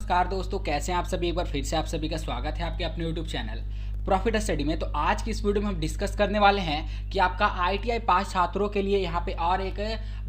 नमस्कार दोस्तों, कैसे हैं आप सभी। एक बार फिर से आप सभी का स्वागत है आपके अपने YouTube चैनल प्रॉफिट स्टडी में। तो आज की इस वीडियो में हम डिस्कस करने वाले हैं कि आपका ITI पास छात्रों के लिए यहाँ पे और एक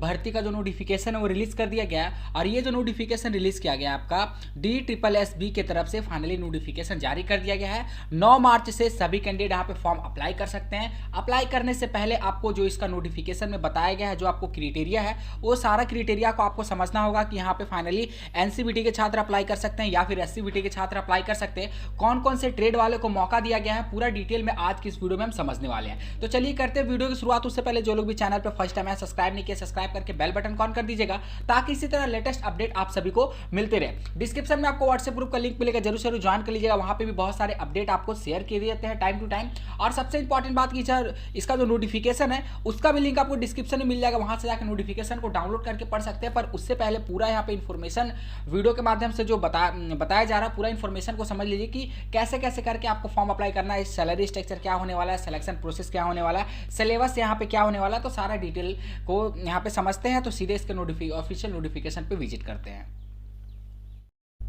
भर्ती का जो नोटिफिकेशन है वो रिलीज़ कर दिया गया है। और ये जो नोटिफिकेशन रिलीज़ किया गया है आपका DSSB के तरफ से फाइनली नोटिफिकेशन जारी कर दिया गया है। 9 मार्च से सभी कैंडिडेट यहाँ पे फॉर्म अप्लाई कर सकते हैं। अप्लाई करने से पहले आपको जो इसका नोटिफिकेशन में बताया गया है, जो आपको क्राइटेरिया है, वो सारा क्राइटेरिया को आपको समझना होगा कि यहाँ पे फाइनली NCVT के छात्र अप्लाई कर सकते हैं या फिर SCVT के छात्र अप्लाई कर सकते हैं। कौन कौन से ट्रेड वाले को मौका दिया गया है, पूरा डिटेल में आज की इस वीडियो में हम समझने वाले हैं। तो चलिए करते हैं वीडियो की शुरुआत। उससे पहले जो लोग भी चैनल पे फर्स्ट टाइम है, सब्सक्राइब नहीं किया, सब्सक्राइब करके बेल बटन ऑन कर दीजिएगा ताकि इसी तरह लेटेस्ट अपडेट आप सभी को मिलते रहे। डिस्क्रिप्शन में आपको व्हाट्सएप ग्रुप का लिंक मिलेगा, जरूर जरूर ज्वाइन कर लीजिएगा। वहां पे भी बहुत सारे अपडेट आपको शेयर किए जाते हैं टाइम टू टाइम। और सबसे इंपॉर्टेंट बात की सर, इसका जो नोटिफिकेशन है उसका भी लिंक आपको डिस्क्रिप्शन में मिल जाएगा, वहां से जाकर नोटिफिकेशन को डाउनलोड करके पढ़ सकते हैं। पर उससे पहले पूरा यहाँ पे इन्फॉर्मेशन वीडियो के माध्यम से जो बताया जा रहा है, पूरा इन्फॉर्मेशन को समझ लीजिए कि कैसे कैसे करके आपको फॉर्म अप्लाई करना है, सैलरी स्ट्रक्चर क्या होने वाला है, सिलेक्शन प्रोसेस क्या होने वाला है, सिलेबस यहाँ पे क्या होने वाला है। तो सारा डिटेल को यहाँ पे समझते हैं। तो सीधे इसके ऑफिशियल नोटिफिकेशन पे विजिट करते हैं।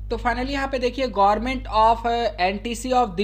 तो फाइनली यहाँ पे देखिए, government of NTC of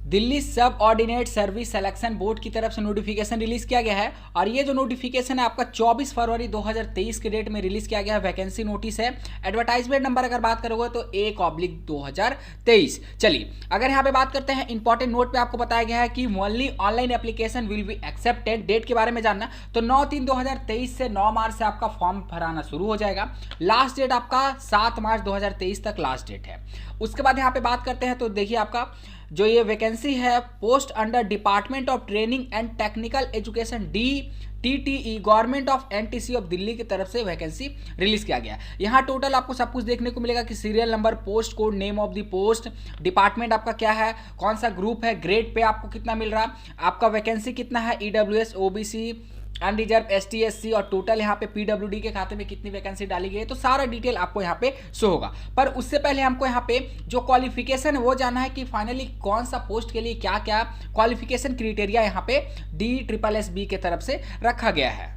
Delhi सब ऑर्डिनेट सर्विस सिलेक्शन बोर्ड की तरफ से नोटिफिकेशन रिलीज किया गया है। और ये जो नोटिफिकेशन है आपका 24 फरवरी 2023 के डेट में रिलीज किया गया है। वैकेंसी नोटिस है। एडवर्टाइजमेंट नंबर अगर बात करोगे तो 1/2023। चलिए अगर यहाँ पे बात करते हैं, इंपॉर्टेंट नोट पे आपको बताया गया है कि only online application will be accepted. Date के बारे में जानना तो 9/3/2023 से 9 मार्च से आपका फॉर्म भराना शुरू हो जाएगा। लास्ट डेट आपका 7 मार्च 2023 तक लास्ट डेट है। उसके बाद यहाँ पे बात करते हैं तो देखिए, आपका जो ये वैकेंसी है, post under department of training and technical education DTTE government of NTC of Delhi की तरफ से वैकेंसी रिलीज किया गया। यहाँ टोटल आपको सब कुछ देखने को मिलेगा कि serial number, post code, name of the post, department आपका क्या है, कौन सा ग्रुप है, ग्रेड पे आपको कितना मिल रहा, आपका वैकेंसी कितना है, EWS, OBC, unreserve, ST SC, और टोटल यहाँ पे PWD के खाते में कितनी वैकेंसी डाली गई है। तो सारा डिटेल आपको यहाँ पे शो होगा। पर उससे पहले हमको यहाँ पे जो क्वालिफिकेशन है वो जानना है कि फाइनली कौन सा पोस्ट के लिए क्या क्या क्वालिफिकेशन क्राइटेरिया यहाँ पे DSSB के तरफ से रखा गया है।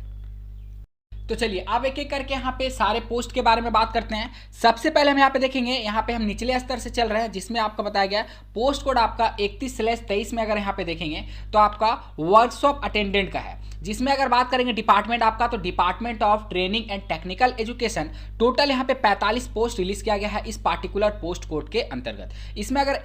तो चलिए अब एक एक करके यहाँ पे सारे पोस्ट के बारे में बात करते हैं। सबसे पहले हम यहाँ पे देखेंगे, यहाँ पे हम निचले स्तर से चल रहे हैं, जिसमें आपका बताया गया पोस्ट कोड आपका 31/23 में अगर यहाँ पे देखेंगे तो आपका वर्कशॉप अटेंडेंट का है। जिसमें अगर बात करेंगे डिपार्टमेंट आपका, तो department of training and technical education, total यहाँ पे 45 पोस्ट रिलीज किया गया है इस पार्टिकुलर पोस्ट कोड के अंतर्गत। इसमें अगर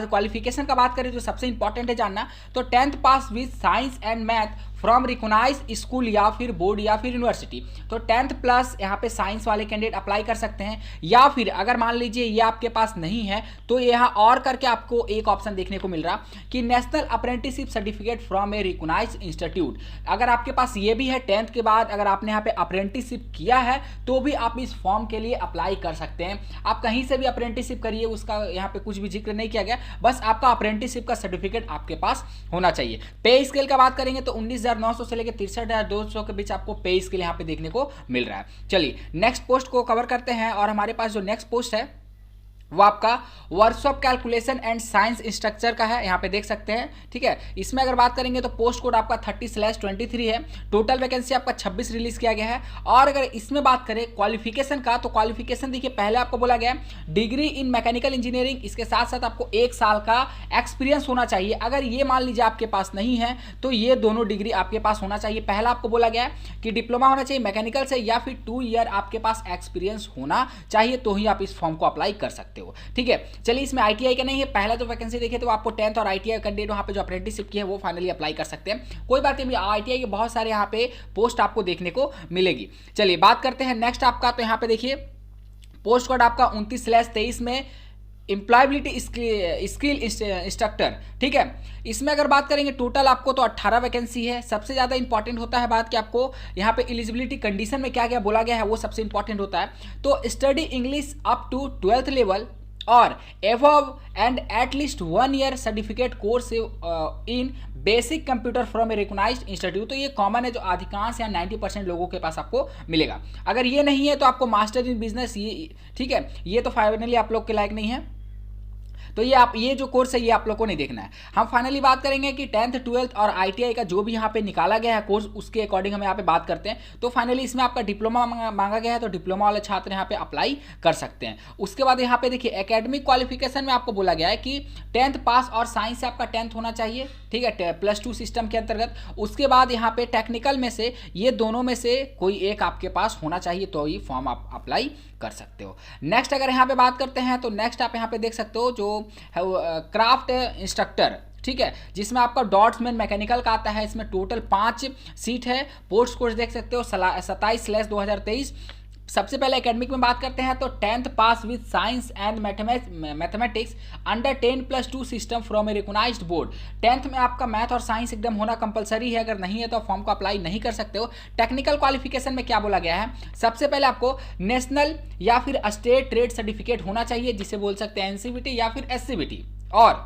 क्वालिफिकेशन का बात करें जो सबसे इंपॉर्टेंट है जानना, तो 10th पास with science and math from recognised school या फिर बोर्ड या फिर यूनिवर्सिटी। तो 10th प्लस यहाँ पे साइंस वाले कैंडिडेट अप्लाई कर सकते हैं। या फिर अगर मान लीजिए ये आपके पास नहीं है तो यहाँ और करके आपको एक ऑप्शन देखने को मिल रहा कि national apprenticeship certificate from a recognised institute. अगर आपके पास ये भी है 10th के बाद, अगर आपने यहाँ पे अप्रेंटिसशिप किया है तो भी आप इस फॉर्म के लिए अप्लाई कर सकते हैं। आप कहीं से भी अप्रेंटिसशिप करिए, उसका यहाँ पे कुछ भी जिक्र नहीं किया गया, बस आपका अप्रेंटिसशिप का सर्टिफिकेट आपके पास होना चाहिए। पे स्केल का बात करेंगे तो 19,900 से लेकर 63,200 के बीच आपको पे स्केल यहाँ पे देखने को मिल रहा है। चलिए नेक्स्ट पोस्ट को कवर करते हैं। और हमारे पास जो नेक्स्ट पोस्ट है वो आपका वर्कशॉप कैलकुलेशन एंड साइंस इंस्ट्रक्चर का है, यहाँ पे देख सकते हैं। ठीक है, इसमें अगर बात करेंगे तो पोस्ट कोड आपका 30/23 है। टोटल वैकेंसी आपका 26 रिलीज किया गया है। और अगर इसमें बात करें क्वालिफिकेशन का, तो क्वालिफिकेशन देखिए, पहले आपको बोला गया डिग्री इन मैकेनिकल इंजीनियरिंग, इसके साथ साथ आपको 1 साल का एक्सपीरियंस होना चाहिए। अगर ये मान लीजिए आपके पास नहीं है तो ये दोनों डिग्री आपके पास होना चाहिए। पहला आपको बोला गया कि डिप्लोमा होना चाहिए मैकेनिकल से, या फिर 2 ईयर आपके पास एक्सपीरियंस होना चाहिए, तो ही आप इस फॉर्म को अप्लाई कर सकते हो। ठीक है, चलिए इसमें ITI का नहीं है। पहला जो वैकेंसी देखे तो आपको 10th और ITI कैंडिडेट वहां पे जो अप्रेंटिसशिप की है वो फाइनली अप्लाई कर सकते हैं। कोई बात नहीं, ITI के बहुत सारे यहाँ पे पोस्ट आपको देखने को मिलेगी। चलिए बात करते हैं नेक्स्ट आपका। तो यहाँ पे देखिए पोस्ट कोड आपका 29/23 में एम्प्लॉयबिलिटी स्किल इंस्ट्रक्टर। ठीक है, इसमें अगर बात करेंगे टोटल आपको तो 18 वैकेंसी है। सबसे ज़्यादा इंपॉर्टेंट होता है बात कि आपको यहाँ पे एलिजिबिलिटी कंडीशन में क्या क्या बोला गया है, वो सबसे इंपॉर्टेंट होता है। तो study English up to 12th level और एवव and at least 1 year certificate course in basic computer from a recognised institute. तो ये कॉमन है, जो अधिकांश या 90% लोगों के पास आपको मिलेगा। अगर ये नहीं है तो आपको मास्टर इन बिजनेस, ये ठीक है, ये तो फाइनली आप लोग के लायक नहीं है। तो ये जो कोर्स है ये आप लोगों को नहीं देखना है। हम फाइनली बात करेंगे कि 10th 12th और ITI का जो भी यहाँ पे निकाला गया है कोर्स, उसके अकॉर्डिंग हम यहाँ पे बात करते हैं। तो फाइनली इसमें आपका डिप्लोमा मांगा गया है, तो डिप्लोमा वाले छात्र यहाँ पे अप्लाई कर सकते हैं। उसके बाद यहाँ पे देखिए एकेडमिक क्वालिफिकेशन में आपको बोला गया है कि 10th पास और साइंस से आपका 10th होना चाहिए, ठीक है, +2 सिस्टम के अंतर्गत। उसके बाद यहाँ पे टेक्निकल में से ये दोनों में से कोई एक आपके पास होना चाहिए, तो ये फॉर्म आप अप्लाई कर सकते हो। नेक्स्ट अगर यहाँ पे बात करते हैं तो नेक्स्ट आप यहाँ पे देख सकते हो जो है क्राफ्ट इंस्ट्रक्टर, ठीक है, जिसमें आपका डॉट्समैन मैकेनिकल का आता है। इसमें टोटल 5 सीट है। पोस्ट कोर्स देख सकते हो 27/2023। सबसे पहले एकेडमिक में बात करते हैं तो 10th पास with science and mathematics under 10+2 system from a recognised board. 10th में आपका मैथ और साइंस एकदम होना कंपलसरी है, अगर नहीं है तो फॉर्म को अप्लाई नहीं कर सकते हो। टेक्निकल क्वालिफिकेशन में क्या बोला गया है, सबसे पहले आपको नेशनल या फिर स्टेट ट्रेड सर्टिफिकेट होना चाहिए, जिसे बोल सकते हैं NCVT या फिर SCVT, और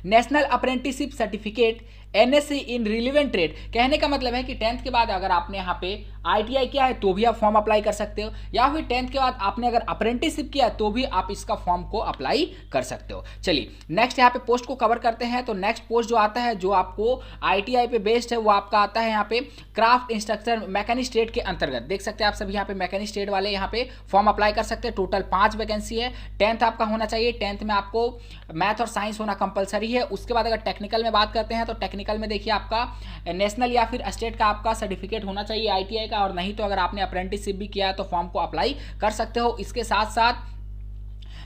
नेशनल अप्रेंटिसशिप सर्टिफिकेट NSC इन रिलेवेंट ट्रेड। कहने का मतलब है कि 10th के बाद अगर आपने यहाँ पे ITI किया है तो भी आप फॉर्म अप्लाई कर सकते हो, या फिर 10th के बाद आपने अगर अप्रेंटिसशिप किया है तो भी आप इसका फॉर्म को अप्लाई कर सकते हो। चलिए नेक्स्ट यहाँ पे पोस्ट को कवर करते हैं। तो नेक्स्ट पोस्ट जो आता है जो आपको ITI पे बेस्ड है वो आपका आता है यहाँ पे क्राफ्ट इंस्ट्रक्टर मैकेनिक ट्रेड के अंतर्गत। देख सकते हैं आप सभी यहाँ पे मैकेनिक ट्रेड वाले यहाँ पे फॉर्म अप्लाई कर सकते हैं। टोटल 5 वैकेंसी है। 10th आपका होना चाहिए, 10th में आपको मैथ और साइंस होना कंपलसरी है। उसके बाद अगर टेक्निकल में बात करते हैं तो टेक्निकल में देखिए आपका नेशनल या फिर स्टेट का आपका सर्टिफिकेट होना चाहिए ITI का, और नहीं तो अगर आपने अप्रेंटिसशिप भी किया है तो फॉर्म को अप्लाई कर सकते हो। इसके साथ साथ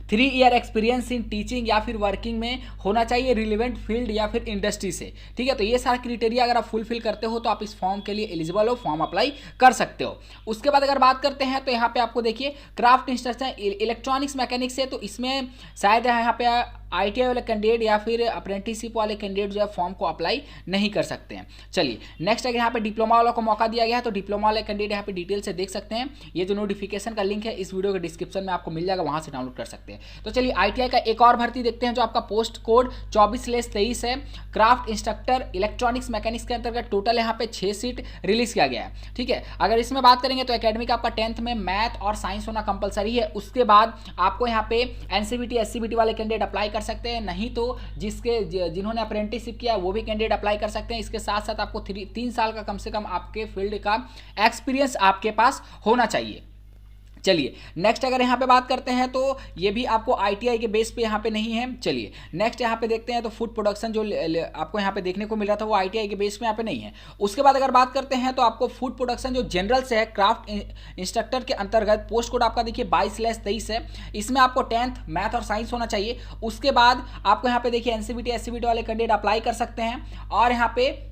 3 ईयर एक्सपीरियंस इन टीचिंग या फिर वर्किंग में होना चाहिए रिलेवेंट फील्ड या फिर इंडस्ट्री से, ठीक है। तो ये सारा क्राइटेरिया अगर आप फुलफिल करते हो तो आप इस फॉर्म के लिए एलिजिबल हो, फॉर्म अप्लाई कर सकते हो। उसके बाद अगर बात करते हैं तो यहाँ पे आपको देखिए क्राफ्ट इंस्ट्रक्टर इलेक्ट्रॉनिक्स मैकेनिक्स से, तो इसमें शायद यहाँ पे ITI वाले कैंडिडेट या फिर अप्रेंटिसशिप वाले कैंडिडेट जो है फॉर्म को अप्लाई नहीं कर सकते हैं। चलिए नेक्स्ट अगर यहाँ पे डिप्लोमा वालों को मौका दिया गया है तो डिप्लोमा वाले कैंडिडेट यहाँ पे डिटेल से देख सकते हैं। ये जो नोटिफिकेशन का लिंक है इस वीडियो के डिस्क्रिप्शन में आपको मिल जाएगा, वहाँ से डाउनलोड कर सकते हैं। तो चलिए ITI का एक और भर्ती देखते हैं जो आपका पोस्ट कोड 24/23 है। क्राफ्ट इंस्ट्रक्टर इलेक्ट्रॉनिक्स मैकेनिक्स के अंतर्गत टोटल यहाँ पे 6 सीट रिलीज किया गया है, ठीक है। अगर इसमें बात करेंगे तो एकेडमिक आपका 10th में मैथ और साइंस होना कंपलसरी है। उसके बाद आपको यहाँ पे NCVT SCVT वाले कैंडिडेट अप्लाई कर सकते हैं, नहीं तो जिन्होंने अप्रेंटिसशिप किया वो भी कैंडिडेट अप्लाई कर सकते हैं। इसके साथ साथ आपको 3 साल का कम से कम आपके फील्ड का एक्सपीरियंस आपके पास होना चाहिए। चलिए नेक्स्ट अगर यहाँ पे बात करते हैं तो ये भी आपको ITI के बेस पे यहाँ पे नहीं है। चलिए नेक्स्ट यहाँ पे देखते हैं तो फूड प्रोडक्शन जो आपको यहाँ पे देखने को मिल रहा था वो ITI के बेस पे यहाँ पे नहीं है। उसके बाद अगर बात करते हैं तो आपको फूड प्रोडक्शन जो जनरल से है क्राफ्ट इंस्ट्रक्टर के अंतर्गत पोस्ट कोड आपका देखिए 22/23 है। इसमें आपको 10th मैथ और साइंस होना चाहिए। उसके बाद आपको यहाँ पे देखिए NCVT SCVT वाले कैंडिडेट अप्लाई कर सकते हैं, और यहाँ पे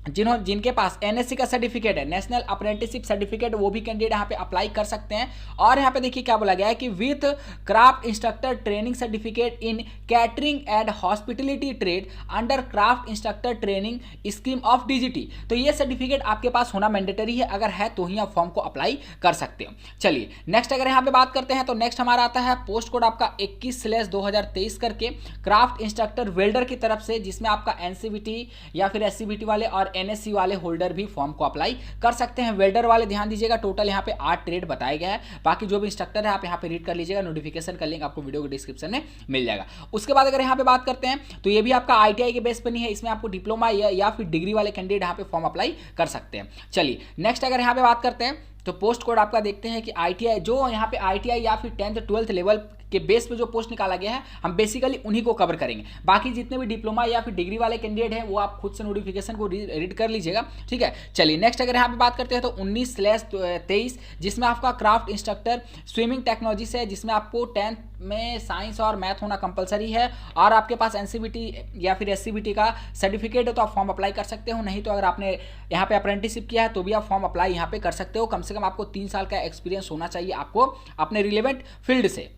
जिनके पास NSC का सर्टिफिकेट है, नेशनल अप्रेंटिसशिप सर्टिफिकेट, वो भी कैंडिडेट यहाँ पे अप्लाई कर सकते हैं। और यहाँ पे देखिए क्या बोला गया है कि with craft instructor training certificate in catering and hospitality trade under craft instructor training scheme of DGT। तो ये सर्टिफिकेट आपके पास होना मैंडेटरी है, अगर है तो ही आप फॉर्म को अप्लाई कर सकते हो। चलिए नेक्स्ट अगर यहाँ पे बात करते हैं तो नेक्स्ट हमारा आता है पोस्ट कोड आपका 21/2023 करके क्राफ्ट इंस्ट्रक्टर वेल्डर की तरफ से, जिसमें आपका NCVT या फिर SCVT वाले और NSC वाले होल्डर भी फॉर्म को अप्लाई कर सकते हैं। वेल्डर वाले ध्यान दीजिएगा, टोटल यहाँ पे 8 ट्रेड बताया गया है। बाकी जो भी इंस्ट्रक्टर है आप यहाँ पे रीड कर लीजिएगा, नोटिफिकेशन का लिंक आपको वीडियो के डिस्क्रिप्शन में मिल जाएगा। उसके बाद अगर यहाँ पे बात करते हैं तो ये भी आपका ITI के बेस पर नहीं है, इसमें आपको डिप्लोमा या फिर डिग्री वाले कैंडिडेट यहाँ पे फॉर्म अप्लाई कर सकते हैं। चलिए नेक्स्ट अगर यहाँ पे बात करते हैं तो पोस्ट कोड आपका देखते हैं कि ITI जो यहाँ पे ITI या फिर 10th 12th लेवल के बेस पे जो पोस्ट निकाला गया है हम बेसिकली उन्हीं को कवर करेंगे। बाकी जितने भी डिप्लोमा या फिर डिग्री वाले कैंडिडेट हैं वो आप खुद से नोटिफिकेशन को रीड कर लीजिएगा, ठीक है। चलिए नेक्स्ट अगर यहाँ पे बात करते हैं तो 19/23 जिसमें आपका क्राफ्ट इंस्ट्रक्टर स्विमिंग टेक्नोलॉजी से है, जिसमें आपको 10th में साइंस और मैथ होना कंपलसरी है, और आपके पास NCVT या फिर SCVT का सर्टिफिकेट है तो आप फॉर्म अप्लाई कर सकते हो। नहीं तो अगर आपने यहाँ पे अप्रेंटिसशिप किया है तो भी आप फॉर्म अप्लाई यहाँ पे कर सकते हो। कम से कम आपको 3 साल का एक्सपीरियंस होना चाहिए आपको अपने रिलेवेंट फील्ड से।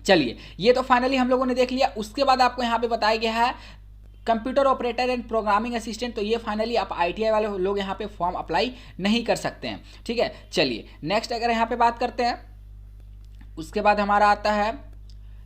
चलिए ये तो फाइनली हम लोगों ने देख लिया। उसके बाद आपको यहाँ पे बताया गया है computer operator and programming assistant, तो ये फाइनली आप ITI वाले लोग यहाँ पे फॉर्म अप्लाई नहीं कर सकते हैं, ठीक है। चलिए नेक्स्ट अगर यहाँ पे बात करते हैं उसके बाद हमारा आता है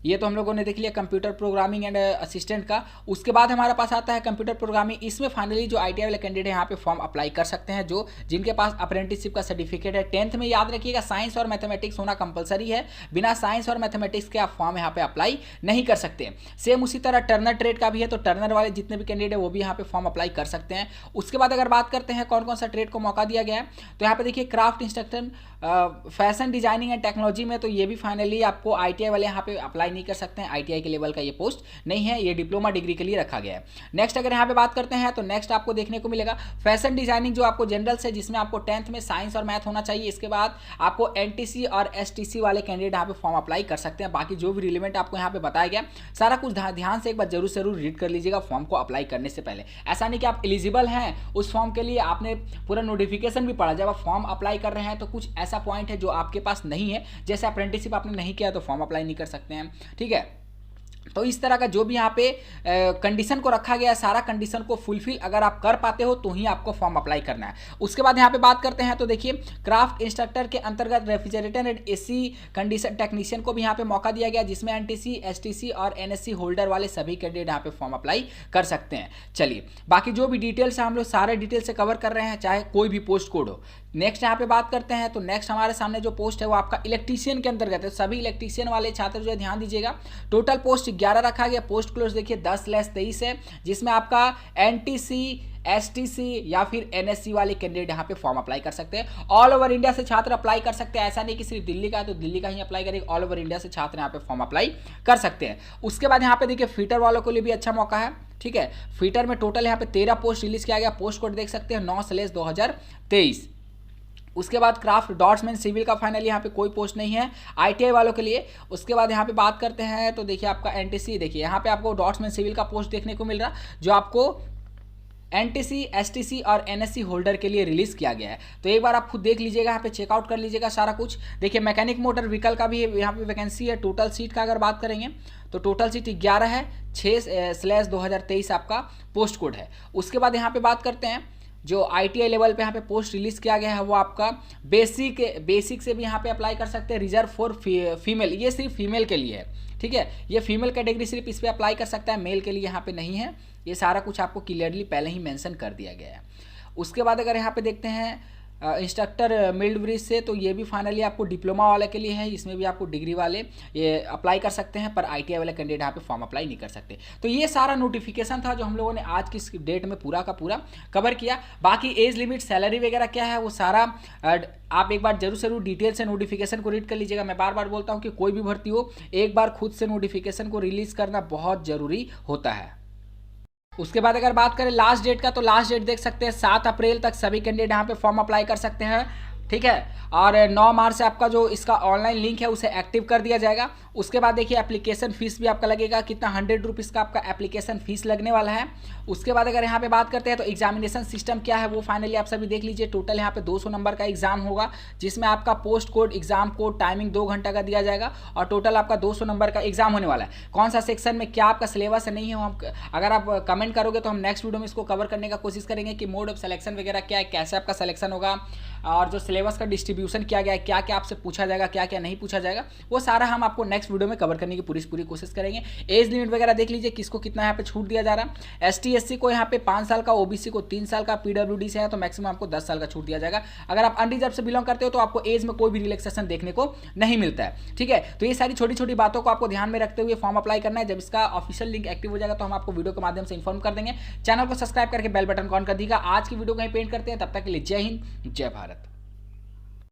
ये तो हम लोगों ने देख लिया कंप्यूटर प्रोग्रामिंग एंड असिस्टेंट का। उसके बाद हमारे पास आता है कंप्यूटर प्रोग्रामिंग। इसमें फाइनली जो ITI वाले कैंडिडेट यहाँ पे फॉर्म अप्लाई कर सकते हैं, जो जिनके पास अप्रेंटिसशिप का सर्टिफिकेट है। 10th में याद रखिएगा साइंस और मैथमेटिक्स होना कंपलसरी है, बिना साइंस और मैथमेटिक्स के आप फॉर्म यहाँ पे अप्लाई नहीं कर सकते। सेम उसी तरह टर्नर ट्रेड का भी है, तो टर्नर वाले जितने भी कैंडिडेट है वो भी यहाँ पे फॉर्म अप्लाई कर सकते हैं। उसके बाद अगर बात करते हैं कौन कौन सा ट्रेड को मौका दिया गया है, तो यहाँ पे देखिए craft instructor, fashion designing and technology में, तो ये भी फाइनली आपको ITI वाले यहाँ पे अप्लाई नहीं कर सकते हैं। ITI के लेवल का ये पोस्ट नहीं है, ये डिप्लोमा डिग्री के लिए रखा गया है। नेक्स्ट अगर यहाँ पे बात करते हैं तो नेक्स्ट आपको देखने को मिलेगा फैशन डिजाइनिंग, जो आपको जनरल से, जिसमें आपको 10th में साइंस और मैथ होना चाहिए। इसके बाद आपको NTC और STC वाले कैंडिडेट यहाँ पे फॉर्म अप्लाई कर सकते हैं। बाकी जो भी रिलेवेंट आपको यहाँ पे बताया गया सारा कुछ ध्यान से एक बार जरूर रीड कर लीजिएगा फॉर्म को अप्लाई करने से पहले। ऐसा नहीं कि आप एलिजिबल हैं उस फॉर्म के लिए, आपने पूरा नोटिफिकेशन भी पढ़ा, जब आप फॉर्म अप्लाई कर रहे हैं तो कुछ ऐसा पॉइंट है जो आपके पास नहीं है, जैसे अप्रेंटिसशिप आपने नहीं किया तो फॉर्म अप्लाई नहीं कर सकते हैं, ठीक है। तो इस तरह का जो भी यहाँ पे कंडीशन को रखा गया है, सारा कंडीशन को फुलफिल अगर आप कर पाते हो तो ही आपको फॉर्म अप्लाई करना है। उसके बाद यहाँ पे बात करते हैं तो देखिए क्राफ्ट इंस्ट्रक्टर के अंतर्गत refrigerator and AC condition technician को भी यहाँ पे मौका दिया गया, जिसमें NTC, STC और NSC होल्डर वाले सभी कैंडिडेट यहाँ पे फॉर्म अप्लाई कर सकते हैं। चलिए बाकी जो भी डिटेल्स है हम लोग सारे डिटेल से कवर कर रहे हैं, चाहे कोई भी पोस्ट कोड हो। नेक्स्ट यहाँ पे बात करते हैं तो नेक्स्ट हमारे सामने जो पोस्ट है वो आपका इलेक्ट्रीशियन के अंतर्गत है। सभी इलेक्ट्रीशियन वाले छात्र जो है ध्यान दीजिएगा, टोटल पोस्ट 11 रखा गया। पोस्ट क्लोज देखिए 10/23 है, जिसमें आपका NTC, STC या फिर NSC वाले कैंडिडेट यहाँ पे फॉर्म अप्लाई कर सकते हैं। ऑल ओवर इंडिया से छात्र अप्लाई कर सकते हैं, ऐसा नहीं कि सिर्फ दिल्ली का है तो दिल्ली का ही अप्लाई करेंगे, ऑल ओवर इंडिया से छात्र यहाँ पे फॉर्म अप्लाई कर सकते हैं। उसके बाद यहाँ पे देखिए फीटर वालों के लिए भी अच्छा मौका है, ठीक है। फीटर में टोटल यहाँ पे 13 पोस्ट रिलीज किया गया, पोस्ट कोड देख सकते हैं 9/2023। उसके बाद क्राफ्ट डॉट्समैन सिविल का फाइनली यहाँ पे कोई पोस्ट नहीं है ITI वालों के लिए। उसके बाद यहाँ पे बात करते हैं तो देखिए आपका NTC, देखिए यहाँ पे आपको डॉट्समैन सिविल का पोस्ट देखने को मिल रहा, जो आपको NTC, STC और NSC होल्डर के लिए रिलीज किया गया है। तो एक बार आप खुद देख लीजिएगा, यहाँ पे चेकआउट कर लीजिएगा सारा कुछ। देखिए मैकेनिक मोटर व्हीकल का भी यहाँ पे वैकेंसी है। टोटल सीट का अगर बात करेंगे तो टोटल सीट 11 है, 6/2023 आपका पोस्ट कोड है। उसके बाद यहाँ पे बात करते हैं जो ITI लेवल पे यहाँ पे पोस्ट रिलीज किया गया है वो आपका बेसिक से भी यहाँ पे अप्लाई कर सकते हैं। रिजर्व फॉर फीमेल, ये सिर्फ फीमेल के लिए है, ठीक है। ये फीमेल कैटेगरी सिर्फ इस पर अप्लाई कर सकता है, मेल के लिए यहाँ पे नहीं है। ये सारा कुछ आपको क्लियरली पहले ही मेंशन कर दिया गया है। उसके बाद अगर यहाँ पे देखते हैं इंस्ट्रक्टर मिल्ड ब्रिज से, तो ये भी फाइनली आपको डिप्लोमा वाले के लिए है, इसमें भी आपको डिग्री वाले ये अप्लाई कर सकते हैं, पर ITI वाले कैंडिडेट यहाँ पे फॉर्म अप्लाई नहीं कर सकते। तो ये सारा नोटिफिकेशन था जो हम लोगों ने आज की डेट में पूरा का पूरा कवर किया। बाकी एज लिमिट, सैलरी वगैरह क्या है वो सारा आप एक बार जरूर डिटेल से नोटिफिकेशन को रीड कर लीजिएगा। मैं बार बार बोलता हूँ कि कोई भी भर्ती हो एक बार खुद से नोटिफिकेशन को रिलीज करना बहुत जरूरी होता है। उसके बाद अगर बात करें लास्ट डेट का, तो लास्ट डेट देख सकते हैं 7 अप्रैल तक सभी कैंडिडेट यहाँ पे फॉर्म अप्लाई कर सकते हैं, ठीक है। और 9 मार्च से आपका जो इसका ऑनलाइन लिंक है उसे एक्टिव कर दिया जाएगा। उसके बाद देखिए एप्लीकेशन फीस भी आपका लगेगा, कितना 100 रुपीज़ का आपका एप्लीकेशन फीस लगने वाला है। उसके बाद अगर यहाँ पे बात करते हैं तो एग्जामिनेशन सिस्टम क्या है वो फाइनली आप सभी देख लीजिए। टोटल यहाँ पे 200 नंबर का एग्जाम होगा, जिसमें आपका post code, exam code, timing 2 घंटा का दिया जाएगा और टोटल आपका 200 नंबर का एग्जाम होने वाला है। कौन सा सेक्शन में क्या आपका सिलेबस नहीं है, हम अगर आप कमेंट करोगे तो हम नेक्स्ट वीडियो में इसको कवर करने का कोशिश करेंगे कि मोड ऑफ सिलेक्शन वगैरह क्या है, कैसे आपका सिलेक्शन होगा और जो सिलेबस का डिस्ट्रीब्यूशन किया गया है, क्या क्या आपसे पूछा जाएगा, क्या क्या नहीं पूछा जाएगा, वो सारा हम आपको नेक्स्ट वीडियो में कवर करने की पूरी कोशिश करेंगे। एज लिमिट वगैरह देख लीजिए, किसको कितना यहाँ पे छूट दिया जा रहा है। ST SC को यहाँ पे 5 साल का, OBC को 3 साल का, PWD से है तो मैक्सिमम आपको 10 साल का छूट दिया जाएगा। अगर आप अनरिजर्व से बिलोंग करते हो तो आपको एज में कोई भी रिलैक्सेशन देखने को नहीं मिलता है, ठीक है। तो ये सारी छोटी छोटी बातों को आपको ध्यान में रखते हुए फॉर्म अप्लाई करना है। जब इसका ऑफिशियल लिंक एक्टिव हो जाएगा तो हम आपको वीडियो के माध्यम से इन्फॉर्म कर देंगे। चैनल को सब्सक्राइब करके बेल बटन ऑन कर दीजिएगा। आज की वीडियो कहीं पेंट करते हैं, तब तक के लिए जय हिंद, जय भारत।